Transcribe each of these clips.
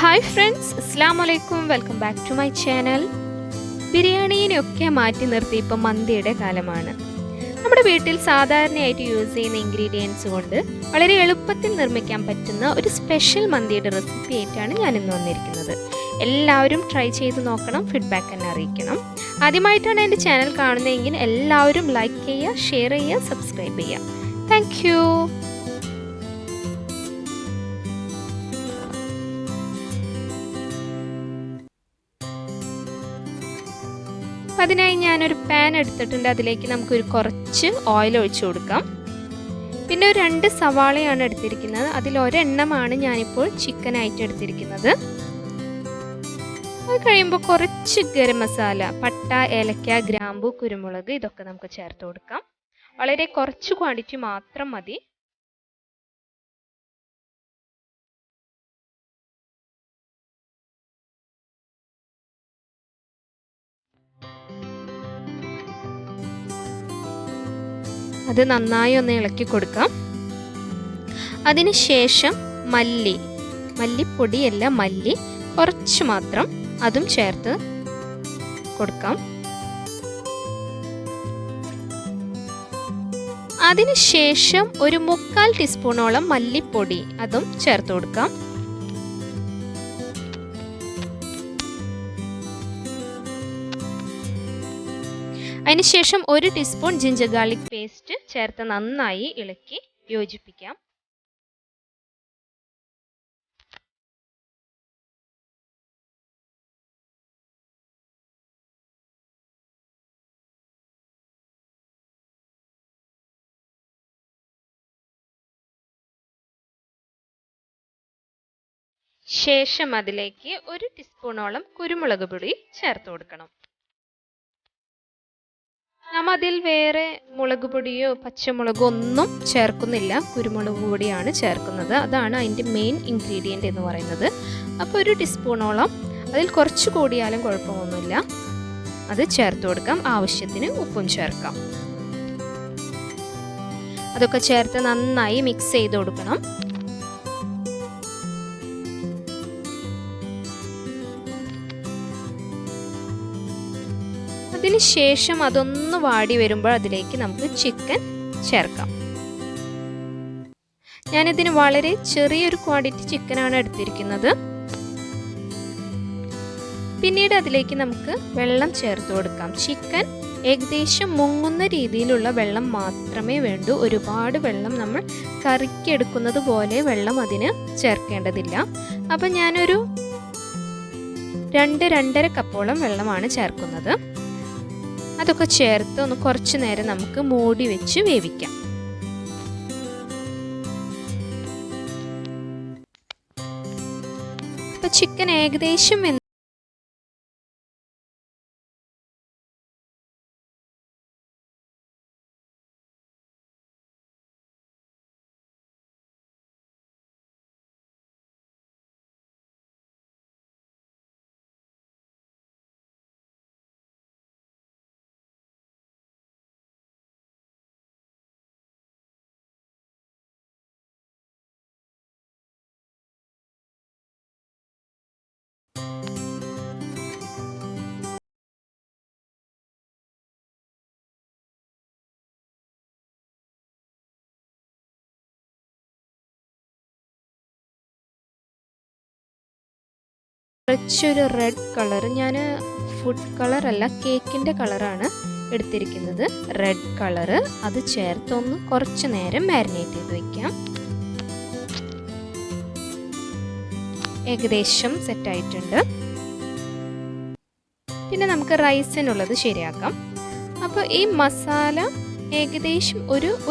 Hi friends, അസ്സലാമു അലൈക്കും. Welcome back to my channel. ബിരിയാണിയൊക്കെ മാറ്റി നിർത്തി ഇപ്പം മന്തിയുടെ കാലമാണ്. നമ്മുടെ വീട്ടിൽ സാധാരണയായിട്ട് യൂസ് ചെയ്യുന്ന ഇൻഗ്രീഡിയൻസ് കൊണ്ട് വളരെ എളുപ്പത്തിൽ നിർമ്മിക്കാൻ പറ്റുന്ന ഒരു സ്പെഷ്യൽ മന്തിയുടെ റെസിപ്പി ആയിട്ടാണ് ഞാനിന്ന് വന്നിരിക്കുന്നത്. എല്ലാവരും ട്രൈ ചെയ്ത് നോക്കണം, ഫീഡ്ബാക്ക് എന്നെ അറിയിക്കണം. ആദ്യമായിട്ടാണ് എൻ്റെ ചാനൽ കാണുന്നതെങ്കിൽ എല്ലാവരും ലൈക്ക് ചെയ്യുക, ഷെയർ ചെയ്യുക, സബ്സ്ക്രൈബ് ചെയ്യുക. Thank you. അതിനായി ഞാനൊരു പാൻ എടുത്തിട്ടുണ്ട്. അതിലേക്ക് നമുക്കൊരു കുറച്ച് ഓയിൽ ഒഴിച്ചു കൊടുക്കാം. പിന്നെ ഒരു 2 സവാളയാണ് എടുത്തിരിക്കുന്നത്. അതിൽ ഒരെണ്ണമാണ് ഞാനിപ്പോൾ ചിക്കനായിട്ട് എടുത്തിരിക്കുന്നത്. അത് കഴിയുമ്പോൾ കുറച്ച് ഗരം മസാല, പട്ട, ഏലക്ക, ഗ്രാമ്പു, കുരുമുളക് ഇതൊക്കെ നമുക്ക് ചേർത്ത് കൊടുക്കാം. വളരെ കുറച്ച് ക്വാണ്ടിറ്റി മാത്രം മതി. അത് നന്നായി ഒന്ന് ഇളക്കി കൊടുക്കാം. അതിനുശേഷം മല്ലിപ്പൊടിയല്ല, മല്ലി കുറച്ച് മാത്രം അതും ചേർത്ത് കൊടുക്കാം. അതിനുശേഷം ഒരു 3/4 ടീസ്പൂണോളം മല്ലിപ്പൊടി അതും ചേർത്ത് കൊടുക്കാം. അതിനുശേഷം 1 ടീസ്പൂൺ ജിഞ്ചർ ഗാർലിക് പേസ്റ്റ് ചേർത്ത് നന്നായി ഇളക്കി യോജിപ്പിക്കാം. ശേഷം അതിലേക്ക് 1 ടീസ്പൂണോളം കുരുമുളക് പൊടി ചേർത്ത് കൊടുക്കണം. നമ്മൾ അതിൽ വേറെ മുളക് പൊടിയോ പച്ചമുളകോ ഒന്നും ചേർക്കുന്നില്ല, കുരുമുളക് പൊടിയാണ് ചേർക്കുന്നത്. അതാണ് അതിൻ്റെ മെയിൻ ഇൻഗ്രീഡിയൻ്റ് എന്ന് പറയുന്നത്. അപ്പോൾ 1 ടീസ്പൂണോളം, അതിൽ കുറച്ച് കൂടിയാലും കുഴപ്പമൊന്നുമില്ല, അത് ചേർത്ത് കൊടുക്കാം. ആവശ്യത്തിന് ഉപ്പും ചേർക്കാം. അതൊക്കെ ചേർത്ത് നന്നായി മിക്സ് ചെയ്ത് കൊടുക്കണം. അതിനുശേഷം അതൊന്ന് വാടി വരുമ്പോൾ അതിലേക്ക് നമുക്ക് ചിക്കൻ ചേർക്കാം. ഞാനിതിന് വളരെ ചെറിയൊരു ക്വാണ്ടിറ്റി ചിക്കനാണ് എടുത്തിരിക്കുന്നത്. പിന്നീട് അതിലേക്ക് നമുക്ക് വെള്ളം ചേർത്ത് കൊടുക്കാം. ചിക്കൻ ഏകദേശം മുങ്ങുന്ന രീതിയിലുള്ള വെള്ളം മാത്രമേ വേണ്ടൂ. ഒരുപാട് വെള്ളം നമ്മൾ കറിക്കെടുക്കുന്നത് പോലെ വെള്ളം അതിന് ചേർക്കേണ്ടതില്ല. അപ്പം ഞാനൊരു 2-2.5 കപ്പോളം വെള്ളമാണ് ചേർക്കുന്നത്. അതൊക്കെ ചേർത്ത് ഒന്ന് കുറച്ച് നേരം നമുക്ക് മൂടി വെച്ച് വേവിക്കാം. ഇപ്പൊ ചിക്കൻ ഏകദേശം കുറച്ചൊരു റെഡ് കളർ, ഞാൻ ഫുഡ് കളർ അല്ല കേക്കിൻ്റെ കളറാണ് എടുത്തിരിക്കുന്നത്. റെഡ് കളറ് അത് ചേർത്തൊന്ന് കുറച്ച് നേരം മാരിനേറ്റ് ചെയ്ത് വയ്ക്കാം. ഏകദേശം സെറ്റായിട്ടുണ്ട്. പിന്നെ നമുക്ക് റൈസിനുള്ളത് ശരിയാക്കാം. അപ്പോൾ ഈ മസാല ഏകദേശം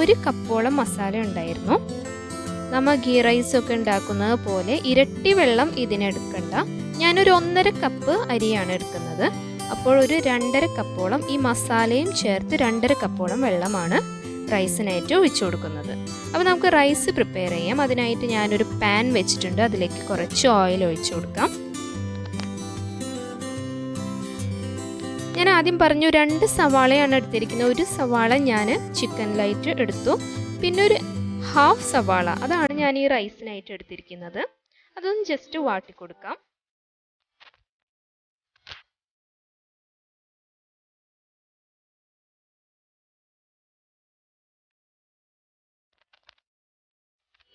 ഒരു കപ്പോളം മസാല ഉണ്ടായിരുന്നു. നമ്മൾ ഗീ റൈസൊക്കെ ഉണ്ടാക്കുന്നത് പോലെ ഇരട്ടി വെള്ളം ഇതിനെടുക്കണ്ട. ഞാനൊരു 1.5 കപ്പ് അരിയാണ് എടുക്കുന്നത്. അപ്പോൾ ഒരു 2.5 കപ്പോളം ഈ മസാലയും ചേർത്ത് 2.5 കപ്പോളം വെള്ളമാണ് റൈസിനായിട്ട് ഒഴിച്ചു കൊടുക്കുന്നത്. അപ്പോൾ നമുക്ക് റൈസ് പ്രിപ്പയർ ചെയ്യാം. അതിനായിട്ട് ഞാനൊരു പാൻ വെച്ചിട്ടുണ്ട്. അതിലേക്ക് കുറച്ച് ഓയിൽ ഒഴിച്ചു കൊടുക്കാം. ഞാൻ ആദ്യം പറഞ്ഞു 2 സവാളയാണ് എടുത്തിരിക്കുന്നത്. 1 സവാള ഞാൻ ചിക്കനിലായിട്ട് എടുത്തു. പിന്നെ ഒരു 1/2 സവാള അതാണ് ഞാൻ ഈ റൈസിനായിട്ട് എടുത്തിരിക്കുന്നത്. അതൊന്ന് ജസ്റ്റ് വാട്ടി കൊടുക്കാം.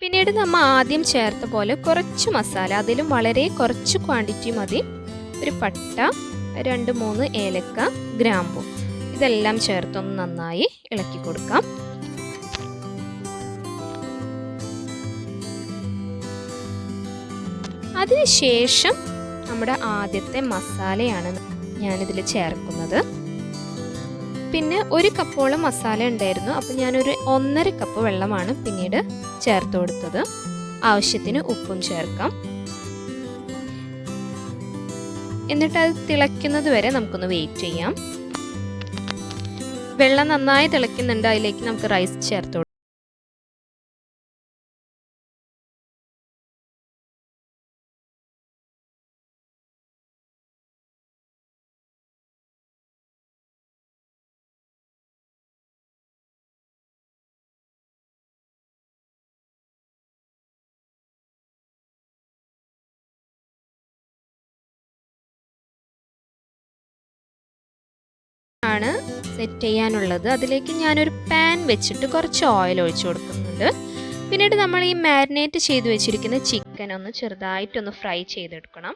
പിന്നീട് നമ്മൾ ആദ്യം ചേർത്ത പോലെ കുറച്ച് മസാല, അതിലും വളരെ കുറച്ച് ക്വാണ്ടിറ്റി മതി. ഒരു പട്ട, 2-3 ഏലക്ക, ഗ്രാമ്പു, ഇതെല്ലാം ചേർത്തൊന്ന് നന്നായി ഇളക്കി കൊടുക്കാം. അതിനുശേഷം നമ്മുടെ ആദ്യത്തെ മസാലയാണ് ഞാനിതിൽ ചേർക്കുന്നത്. പിന്നെ 1 കപ്പോളം മസാല ഉണ്ടായിരുന്നു. അപ്പോൾ ഞാനൊരു 1.5 കപ്പ് വെള്ളമാണ് പിന്നീട് ചേർത്ത് കൊടുത്തത്. ആവശ്യത്തിന് ഉപ്പും ചേർക്കാം. എന്നിട്ട് അത് തിളയ്ക്കുന്നത് വരെ നമുക്കൊന്ന് വെയിറ്റ് ചെയ്യാം. വെള്ളം നന്നായി തിളയ്ക്കുന്നുണ്ട്. അതിലേക്ക് നമുക്ക് റൈസ് ചേർത്ത് കൊടുക്കാം. ആണ് സെറ്റ് ചെയ്യാനുള്ളത്. അതിലേക്ക് ഞാനൊരു പാൻ വെച്ചിട്ട് കുറച്ച് ഓയിൽ ഒഴിച്ചു കൊടുക്കുന്നുണ്ട്. പിന്നീട് നമ്മൾ ഈ മാരിനേറ്റ് ചെയ്ത് വെച്ചിരിക്കുന്ന ചിക്കൻ ഒന്ന് ചെറുതായിട്ടൊന്ന് ഫ്രൈ ചെയ്തെടുക്കണം.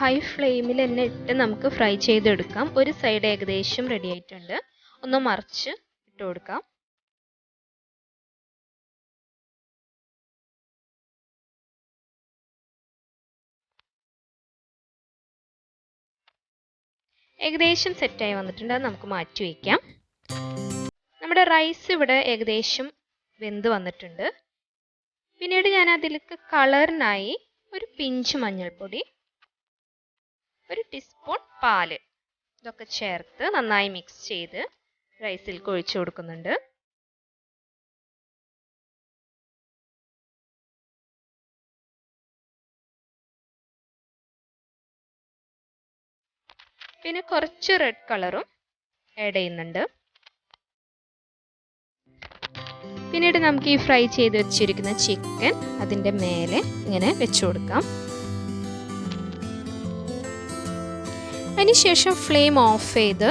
ഹൈ ഫ്ലെയിമിൽ തന്നെ ഇട്ട് നമുക്ക് ഫ്രൈ ചെയ്തെടുക്കാം. ഒരു സൈഡ് ഏകദേശം റെഡി ആയിട്ടുണ്ട്. ഒന്ന് മറിച്ച് ഇട്ട് കൊടുക്കാം. ഏകദേശം സെറ്റായി വന്നിട്ടുണ്ട്. അത് നമുക്ക് മാറ്റി വയ്ക്കാം. നമ്മുടെ റൈസ് ഇവിടെ ഏകദേശം വെന്ത് വന്നിട്ടുണ്ട്. പിന്നീട് ഞാൻ അതിലേക്ക് കളറിനായി ഒരു പിഞ്ച് മഞ്ഞൾപ്പൊടി, 1 ടീസ്പൂൺ പാല്, ഇതൊക്കെ ചേർത്ത് നന്നായി മിക്സ് ചെയ്ത് റൈസിലേക്ക് ഒഴിച്ചു കൊടുക്കുന്നുണ്ട്. പിന്നെ കുറച്ച് റെഡ് കളറും ആഡ് ചെയ്യുന്നുണ്ട്. പിന്നീട് നമുക്ക് ഈ ഫ്രൈ ചെയ്ത് വെച്ചിരിക്കുന്ന ചിക്കൻ അതിൻ്റെ മേലെ ഇങ്ങനെ വെച്ചു കൊടുക്കാം. അതിനുശേഷം ഫ്ലെയിം ഓഫ് ചെയ്ത്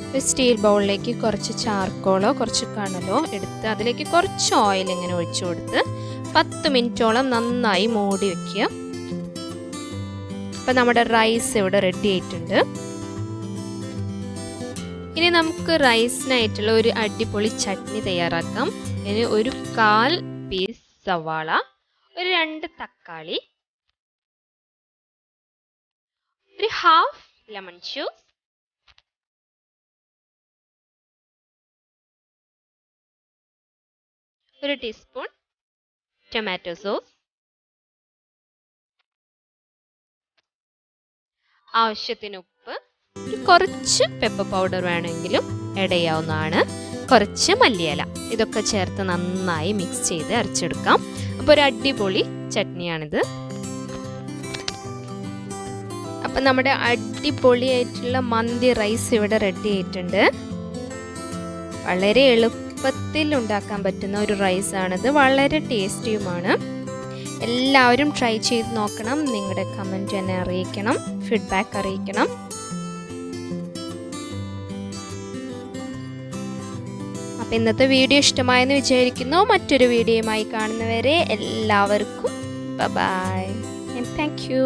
ഒരു സ്റ്റീൽ ബൗളിലേക്ക് കുറച്ച് ചാർക്കോളോ കുറച്ച് കണലോ എടുത്ത് അതിലേക്ക് കുറച്ച് ഓയിൽ ഇങ്ങനെ ഒഴിച്ചു കൊടുത്ത് 10 മിനിറ്റോളം നന്നായി മൂടി വയ്ക്കുക. അപ്പം നമ്മുടെ റൈസ് ഇവിടെ റെഡി ആയിട്ടുണ്ട്. ഇനി നമുക്ക് റൈസിനായിട്ടുള്ള ഒരു അടിപൊളി ചട്നി തയ്യാറാക്കാം. ഇനി 1/4 പീസ് സവാള, 2 തക്കാളി, 1/2 lemon juice, 1 teaspoon tomato sauce, ആവശ്യത്തിന് ഉപ്പ്, കുറച്ച് പെപ്പർ പൗഡർ വേണമെങ്കിലും ആഡ് ചെയ്യാവുന്നതാണ്, കുറച്ച് മല്ലിയില, ഇതൊക്കെ ചേർത്ത് നന്നായി മിക്സ് ചെയ്ത് അരച്ചെടുക്കാം. അപ്പോൾ ഒരു അടിപൊളി ചട്നിയാണിത്. അപ്പം നമ്മുടെ അടിപൊളിയായിട്ടുള്ള മന്തി റൈസ് ഇവിടെ റെഡി ആയിട്ടുണ്ട്. വളരെ എളുപ്പത്തിൽ ഉണ്ടാക്കാൻ പറ്റുന്ന ഒരു റൈസാണിത്. വളരെ ടേസ്റ്റിയുമാണ്. എല്ലാവരും ട്രൈ ചെയ്ത് നോക്കണം. നിങ്ങളുടെ കമൻറ്റ് എന്നെ അറിയിക്കണം, ഫീഡ്ബാക്ക് അറിയിക്കണം. അപ്പം ഇന്നത്തെ വീഡിയോ ഇഷ്ടമായെന്ന് വിചാരിക്കുന്നു. മറ്റൊരു വീഡിയോയുമായി കാണുന്നവരെ എല്ലാവർക്കും ബൈ ആൻഡ് താങ്ക് യു.